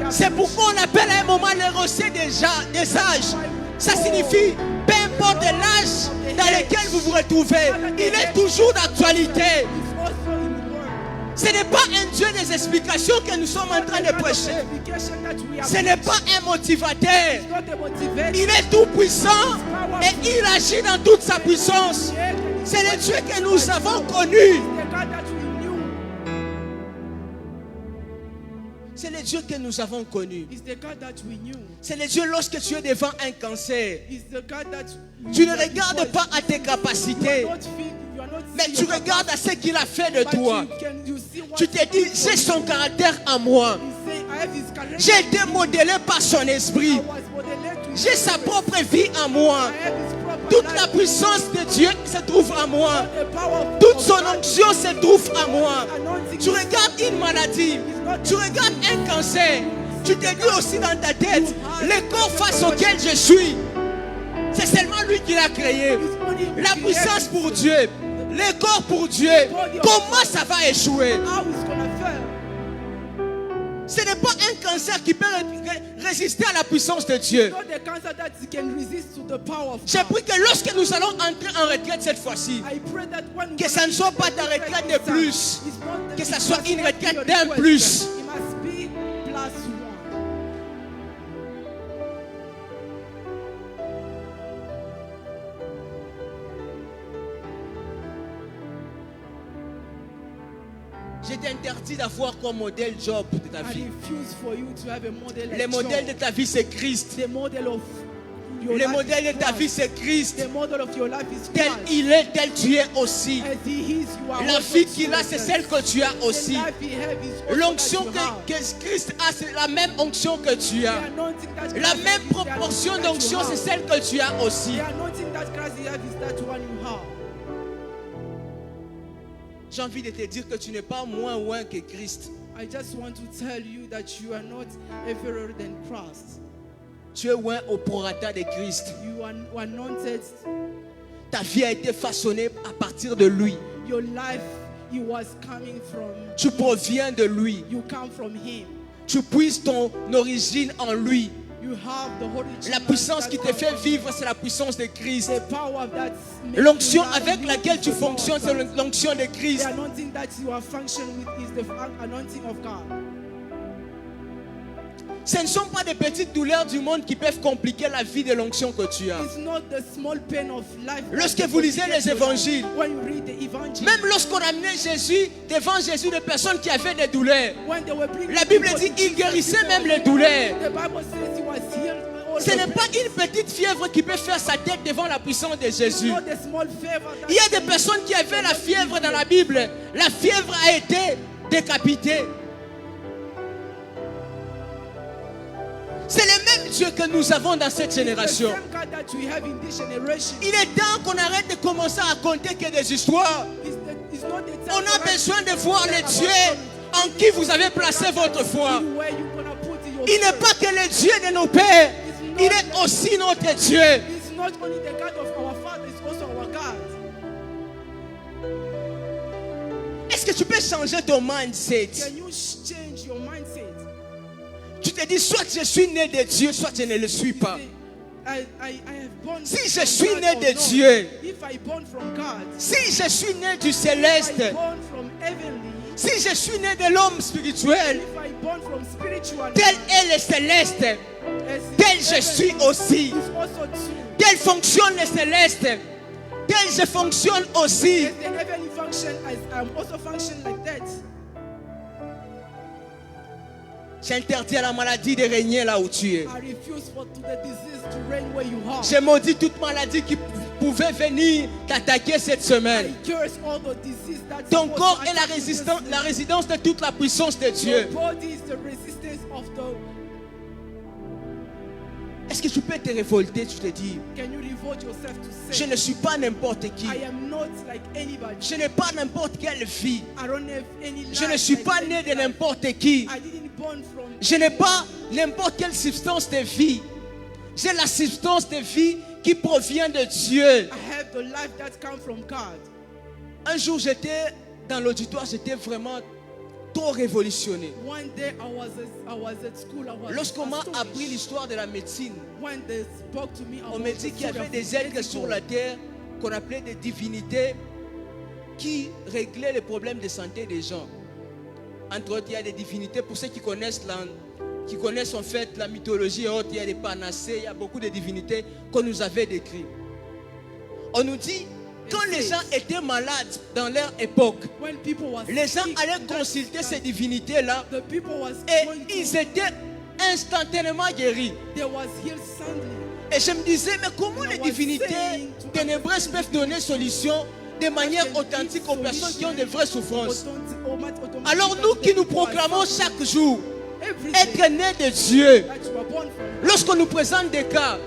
C'est pourquoi on appelle à un moment le rosset des âges. Ça signifie, peu importe l'âge dans lequel vous vous retrouvez, il est toujours d'actualité. It's also in the word. Ce n'est pas un Dieu des explications que nous sommes en train de prêcher. Ce n'est pas un motivateur. Il est tout puissant et il agit dans toute sa puissance. C'est le Dieu que nous avons connu. C'est le Dieu que nous avons connu. C'est le Dieu lorsque tu es devant un cancer. Tu ne regardes pas à tes capacités, mais tu regardes à ce qu'il a fait de toi. Tu te dis, j'ai son caractère en moi. J'ai été modelé par son esprit. J'ai sa propre vie en moi. Toute la puissance de Dieu se trouve en moi. Toute son onction se trouve en moi. Tu regardes une maladie, tu regardes un cancer, tu te dis aussi dans ta tête, le corps face auquel je suis, c'est seulement lui qui l'a créé. la puissance pour Dieu, les corps pour Dieu, comment ça va échouer? How is gonna fail? Ce n'est pas un cancer qui peut résister à la puissance de Dieu. Not the cancer that can resist to the power of J'ai God. pris que lorsque nous allons entrer en retraite cette fois-ci, I pray that when que ça ne soit pas ta retraite de plus, que ça soit une retraite It d'un plus. must be plus one. Je t'interdis d'avoir comme modèle Job de ta I vie. refuse for you to have a model like Le modèle de Job. ta vie, c'est Christ. The model of your Le life modèle is de ta Christ. vie, c'est Christ. The model of your life is Tel Christ. il est, tel tu es aussi. As he is, you are La also vie qu'il a, c'est so. celle que tu as The aussi. life he have is also L'onction that you have. que Christ a, c'est la même onction que tu The as. anointing that La Christ même has is the proportion anointing that d'onction, you c'est have. celle que tu as aussi. The anointing that Christ has is that one you have. J'ai envie de te dire que tu n'es pas moins loin que Christ. I just want to tell you that you are not inferior than Christ. Tu es loin au prorata de Christ. You are anointed. Ta vie a été façonnée à partir de lui. Your life, it was coming from. Tu proviens de lui. You come from Him. Tu puisses ton origine en lui. You have the origin. La puissance qui te fait vivre, c'est la puissance de Christ. The power that makes L'onction you live avec laquelle tu is the power fonctionnes, of c'est God. l'onction de The Christ. anointing that you are functioning with is the anointing of God. Ce ne sont pas des petites douleurs du monde qui peuvent compliquer la vie de l'onction que tu as. It's not the small pain of life. Lorsque vous lisez les évangiles, when you read the evangel, même lorsqu'on amenait Jésus devant Jésus, des personnes qui avaient des douleurs, when they were bringing la Bible people dit to qu'il Jesus, guérissait même les douleurs. The Bible says he was healed. Ce n'est pas une petite fièvre qui peut faire sa tête devant la puissance de Jésus. Not the small fever that Il y a des personnes qui avaient la fièvre dans la Bible. La fièvre a été décapitée. C'est le même Dieu que nous avons dans cette the génération. same God that we have in this generation. Il est temps qu'on arrête de commencer à raconter que des histoires. It's not the time On a for us besoin de to voir talk le about Dieu it. en qui vous avez placé votre foi. Where you gonna put your Il n'est faith. pas que le Dieu de nos pères, il est aussi notre Dieu. It's not only the God of our Father, it's also our God. Est-ce que tu peux changer ton mindset? Can you change your mindset? Tu te dis, soit je suis né de Dieu, soit je ne le suis pas. I have born Si from je suis God né or de not. Dieu, If I born from God, si je suis né du if céleste, I born from heavenly, si je suis né de l'homme spirituel, if I born from spiritual, tel est le céleste, as tel is je heaven, suis aussi. is also true. Tel fonctionne le céleste, tel je fonctionne aussi. As the heavenly function, as I'm also function like that. J'interdis à la maladie de régner là où tu es. I refuse to the disease to reign where you are. Je maudis toute maladie qui pouvait venir t'attaquer cette semaine. I curse all the disease that Ton corps est la résidence de toute la puissance de Dieu. Your body is the resistance of the. Est-ce que tu peux te révolter? Tu te dis, Can you revolt yourself to je say, ne suis pas n'importe qui. I am not like anybody. Je n'ai pas n'importe quelle vie. I don't have any Je ne life suis like pas né de anybody. n'importe qui. I didn't born from. Je n'ai pas n'importe quelle substance de vie. J'ai la substance de vie qui provient de Dieu. I have the life that comes from God. Un jour, j'étais dans l'auditoire, j'étais vraiment trop révolutionné. One day I was at school. I was Lorsqu'on m'a astonished. appris l'histoire de la médecine, When they spoke to me, I on was m'a dit qu'il y avait des êtres sur la terre qu'on appelait des divinités qui réglaient les problèmes de santé des gens. Entre autres, il y a des divinités, pour ceux qui connaissent en fait la mythologie et autres, il y a des panacées, il y a beaucoup de divinités qu'on nous avait décrites. On nous dit, quand les gens étaient malades dans leur époque, When people was les gens sick, allaient that- consulter ces divinités-là the people was et going to- ils étaient instantanément guéris. they was healed suddenly. Et je me disais, mais comment les divinités ténébreuses peuvent donner solution de manière authentique aux personnes qui ont de vraies souffrances? Alors nous qui nous proclamons chaque jour être nés de Dieu, lorsqu'on nous présente des cas,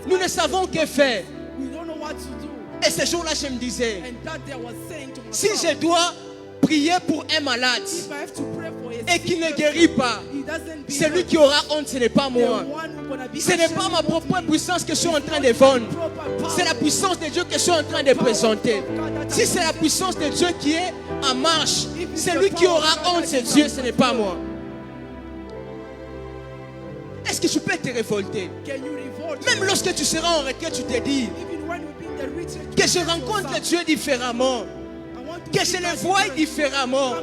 nous ne savons que faire. we don't know what to do. Et ce jour-là, je me disais, And that day I was saying to si myself, je dois prier pour un malade, if I have to pray for a et qui ne guérit pas. Celui qui aura honte, ce n'est pas moi. Ce n'est pas ma propre puissance que je suis en train de vendre. C'est la puissance de Dieu que je suis en train de présenter. Si c'est la puissance de Dieu qui est en marche, celui qui aura honte, c'est Dieu, ce n'est pas moi. Est-ce que tu peux te révolter? Même lorsque tu seras en retraite, tu te dis que je rencontre Dieu différemment, que je le vois différemment.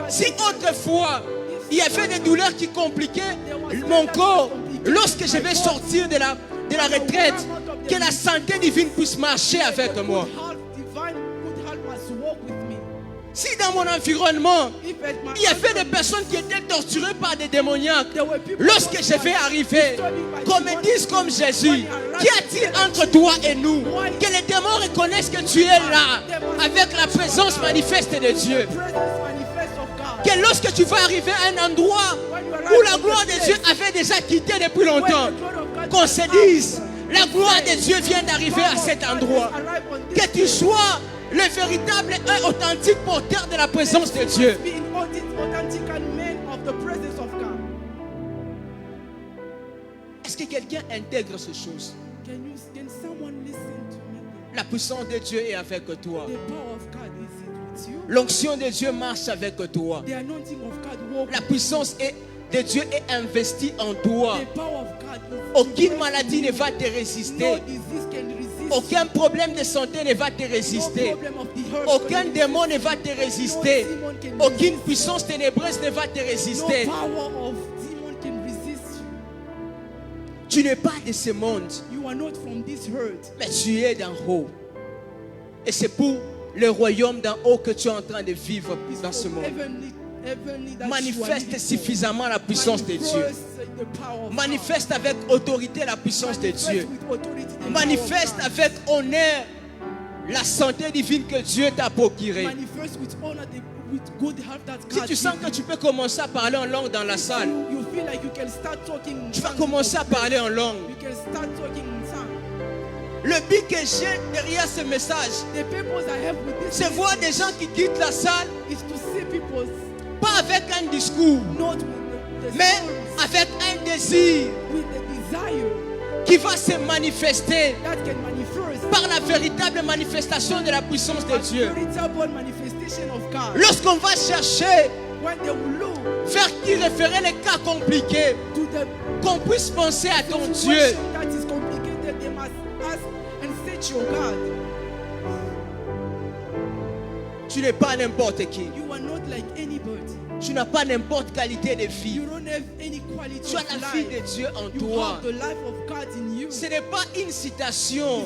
Si autrefois il y avait des douleurs qui compliquaient mon corps, lorsque je vais sortir de la retraite, que la santé divine puisse marcher avec moi. Si dans mon environnement, il y avait des personnes qui étaient torturées par des démoniaques, lorsque je vais arriver, qu'on me dise comme Jésus, qu'y a-t-il entre toi et nous? Que les démons reconnaissent que tu es là, avec la présence manifeste de Dieu. Que lorsque tu vas arriver à un endroit où la gloire de Dieu avait déjà quitté depuis longtemps, qu'on se dise, la gloire de Dieu vient d'arriver à cet endroit. Que tu sois le véritable et authentique porteur de la présence de Dieu. Est-ce que quelqu'un intègre ces choses? La puissance de Dieu est avec toi. L'onction de Dieu marche avec toi. La puissance de Dieu est investie en toi. Aucune maladie ne va te résister. Aucun problème de santé ne va te résister. Aucun démon ne va te résister. Aucune puissance ténébreuse ne va te résister. Tu n'es pas de ce monde, mais tu es d'en haut. Et c'est pour le royaume d'en haut que tu es en train de vivre dans ce monde. Manifeste suffisamment la puissance de Dieu. Manifeste avec autorité la puissance de Dieu. Manifeste avec honneur la santé divine que Dieu t'a procurée. Si tu sens que tu peux commencer à parler en langue dans la salle, tu vas commencer à parler en langue. Le but que j'ai derrière ce message, c'est voir des gens qui quittent la salle, pas avec un discours, mais avec un désir qui va se manifester par la véritable manifestation de la puissance de Dieu. Lorsqu'on va chercher vers qui référer les cas compliqués, qu'on puisse penser à ton Dieu. Tu n'es pas n'importe qui. Tu n'as pas n'importe qualité de vie. Tu as la vie de Dieu en toi. Ce n'est pas une citation.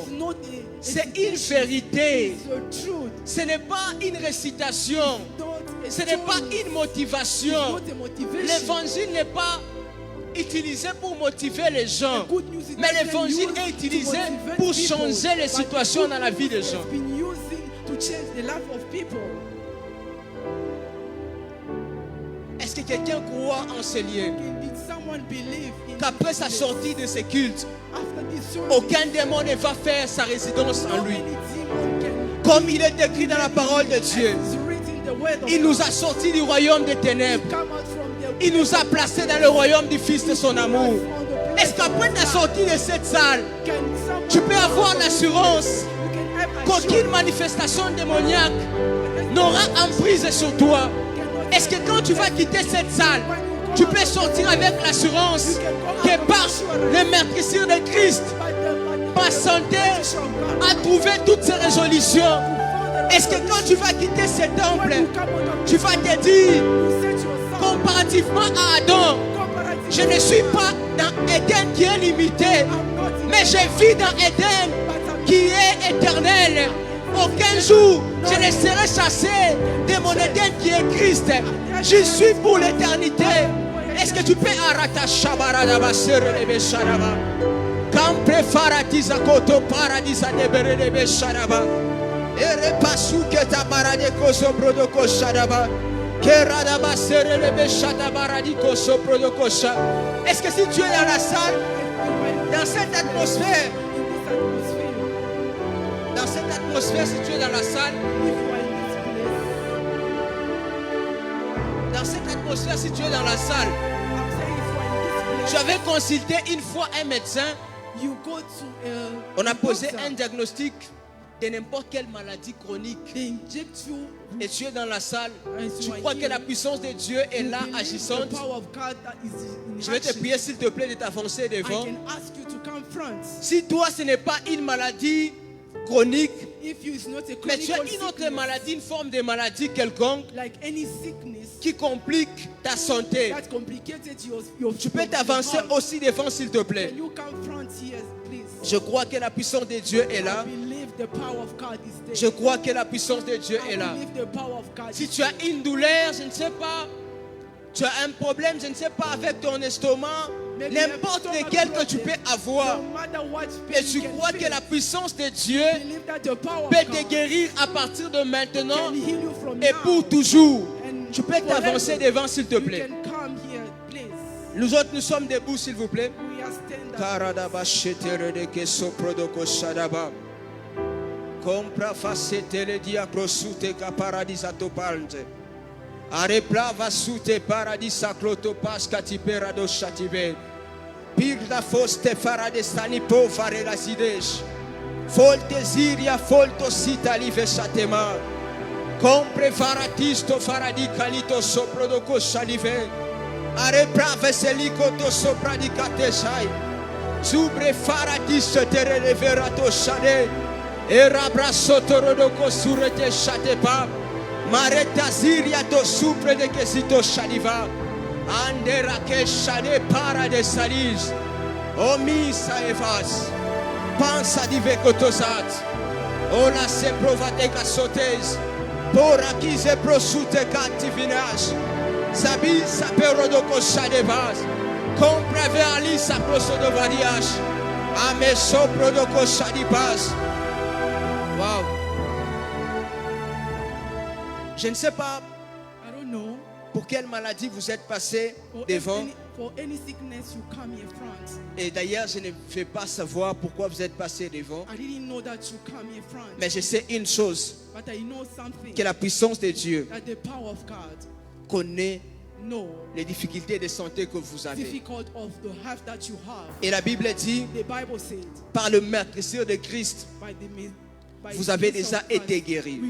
C'est une vérité. Ce n'est pas une récitation. Ce n'est pas une motivation. L'évangile n'est pas utilisé pour motiver les gens. Mais l'évangile est utilisé pour changer les situations dans la vie des gens. Est-ce que quelqu'un croit en ce lien? Qu'après sa sortie de ce culte, aucun démon ne va faire sa résidence en lui. Comme il est écrit dans la parole de Dieu, il nous a sortis du royaume des ténèbres. Il nous a placés dans le royaume du Fils de son amour. Est-ce qu'après ta sortie de cette salle, tu peux avoir l'assurance qu'aucune manifestation démoniaque n'aura emprise sur toi? Est-ce que quand tu vas quitter cette salle, tu peux sortir avec l'assurance que par le meurtrissure de Christ, ma santé a trouvé toutes ses résolutions? Est-ce que quand tu vas quitter ce temple, tu vas te dire, comparativement à Adam, je ne suis pas dans Éden qui est limité, mais je vis dans Éden qui est éternel. Aucun jour je ne serai chassé de mon Éden qui est Christ. Je suis pour l'éternité. Est-ce que tu peux arrêter Shabaradaba Serebe Sharaba? Campre Faratiza Koto Paradisa Neberebe Sharaba. Ere Pasu Ketabarade Kosobro de Kosharaba. Keradaba Serebe Shatabaradiko Sopro de Kosha. Est-ce que si tu es dans la salle, dans cette atmosphère, si tu es dans la salle, dans cette atmosphère, l'atmosphère si tu es dans la salle. I'm saying if you are in this Tu place, avais consulté une fois un médecin. you go to On a posé doctor, un diagnostic de n'importe quelle maladie chronique. they inject you, Et tu es dans la salle. and Tu you are crois que healed. la puissance de Dieu est You là, believe agissante. the power of God that is in Je vais te action. prier s'il te plaît de t'avancer I devant. can ask you to come front. Si toi ce n'est pas une maladie chronique, If you is not a mais tu as clinical une autre sickness, maladie, une forme de maladie quelconque like any sickness qui complique ta santé, that complicated your tu peux your t'avancer health, aussi devant s'il te plaît. can you come front here, please? Je crois que la puissance de Dieu est I là. believe the power of God is there. Je crois que la puissance de Dieu I est là. believe the power of God Si is tu as une douleur, je ne sais pas, tu as un problème, je ne sais pas, avec ton estomac, Maybe you have n'importe stomach lequel que tu problem. peux avoir, No matter what et pain tu you can crois que feel, la puissance de Dieu believe that the power peut of te God guérir à partir de maintenant can heal you from et now. pour toujours. And Tu peux t'avancer forever. devant, s'il te You plaît. can come here, please. Nous autres, nous sommes debout, s'il vous plaît. We are stand up. Karadaba shetere de ke soprodoko shadaba. Compra facetele diagrosute ka paradisato palante. Areplava sute paradisa cloto pasca tiperado shatibe. Pirda foste faradestani po fare la sidesh. Folte ziria folto sita live satema. Compre faratisto faradicalito soprodoko shalive. Areplava selicoto sopra di catesai. Zubre faradis tere leverato shade. Erabra sotorodoko surete shatepa. Mareta ziria to supre de quesito shadiva. Andera ke shade para de salis. Omisa evas. Pansa di vekotosat. Ola se provate casotes. Pora ki se prosute cantivinas. Sabi saperodoko shadevas. Compre verli sa prosodovarias. Ame soprodoko shadibas. Wow. Je ne sais pas I don't know. pour quelle maladie vous êtes passé For devant. any sickness, you come here front. Et d'ailleurs, je ne vais pas savoir pourquoi vous êtes passé devant. I didn't know that you come here front. Mais je sais une chose, But I know something. que la puissance de Dieu That the power of God connaît know les difficultés de santé que vous avez. difficult of the health that you have. Et la Bible dit, The Bible said, par le meurtrissure de Christ, by vous the avez grace déjà of Christ, été guéri.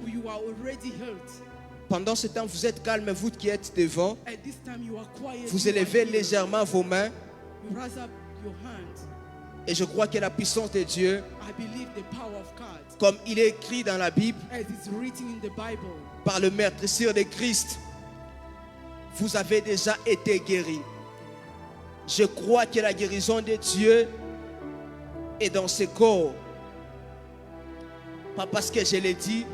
you are already healed. Pendant ce temps, vous êtes calme, vous qui êtes devant, At this time you are quiet. vous you are élevez healed. légèrement vos mains. You raise up your hands. Et je crois que la puissance de Dieu, I believe the power of God, comme il est écrit dans la Bible, as it's written in the Bible, par le meurtrissure de Christ, vous avez déjà été guéri. Je crois que la guérison de Dieu est dans ce corps. Pas parce que je l'ai dit,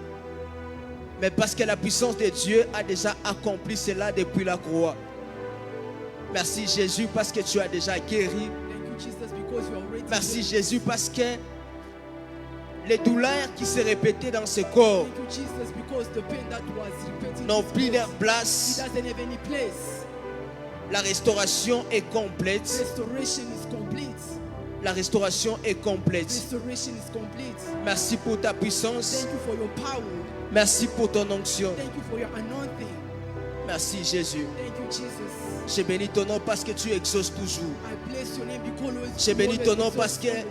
mais parce que la puissance de Dieu a déjà accompli cela depuis la croix. Merci Jésus parce que tu as déjà guéri. thank you Jesus because you are already Merci healed. Jésus parce que les douleurs qui se répétaient dans ce corps Thank you Jesus because the pain that was repeating n'ont its plus leur course, place. it doesn't have any place. La restauration est complète. Restoration is complete. La restauration est complète. Restoration is complete. Merci pour ta puissance. Thank you for your power. Merci pour ton onction. Thank you for your anointing. Merci Jésus. Thank you Jesus. Je bénis ton nom parce que tu exauces toujours. I bless your name because Je bénis ton nom always parce que exalt.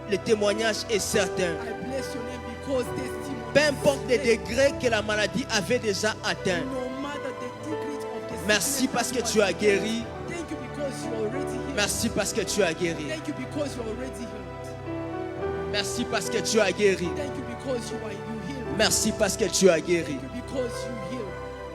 le témoignage est certain. I bless your name because testimony Peu is importe les there. degrés que la maladie avait déjà atteints. No matter the degree of the Merci sickness parce que that tu as was guéri. there. Thank you because you are already healed. Merci parce que tu as guéri. Thank you because you are already healed. Merci parce que tu as guéri. Thank you because you healed. Merci parce que tu as guéri. Thank you because you healed.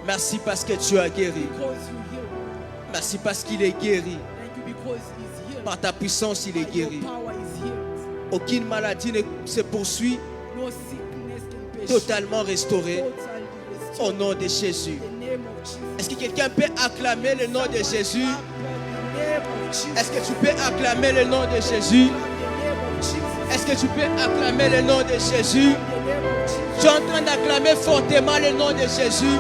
Merci parce que tu as guéri. Because you healed. Merci parce qu'il est guéri. Thank you because he's healed. Par ta puissance, il est By your guéri. power is healed. Aucune maladie ne se poursuit. No sickness can be Totalement restauré totally au restored. nom de Jésus. In the name of Jesus. Est-ce que quelqu'un peut acclamer le nom de Jésus? Clap the name of Jesus. Est-ce que tu peux acclamer le nom de Jésus? Clap the name of Jesus. Est-ce que tu peux acclamer le nom de Jésus? The name of Jesus. Tu es en train d'acclamer fortement le nom de Jésus.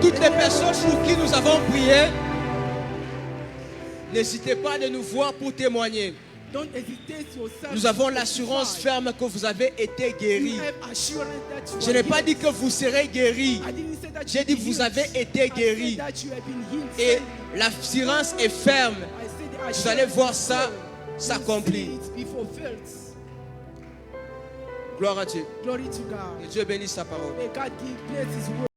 Toutes les personnes pour qui nous avons prié, n'hésitez pas de nous voir pour témoigner. Don't hesitate yourself. Nous avons to l'assurance testify. ferme que vous avez été You guéris. have assurance that you Je are n'ai pas healed. dit que vous serez guéris. I didn't say that J'ai you've dit been vous healed. avez été I guéris. said that you have been healed. Et l'assurance est ferme. I said the Vous assurance allez voir is ça full. You'll s'accomplir. see it be fulfilled. Gloire à Dieu. Glory to God. Que Dieu bénisse sa parole. May God bless His word.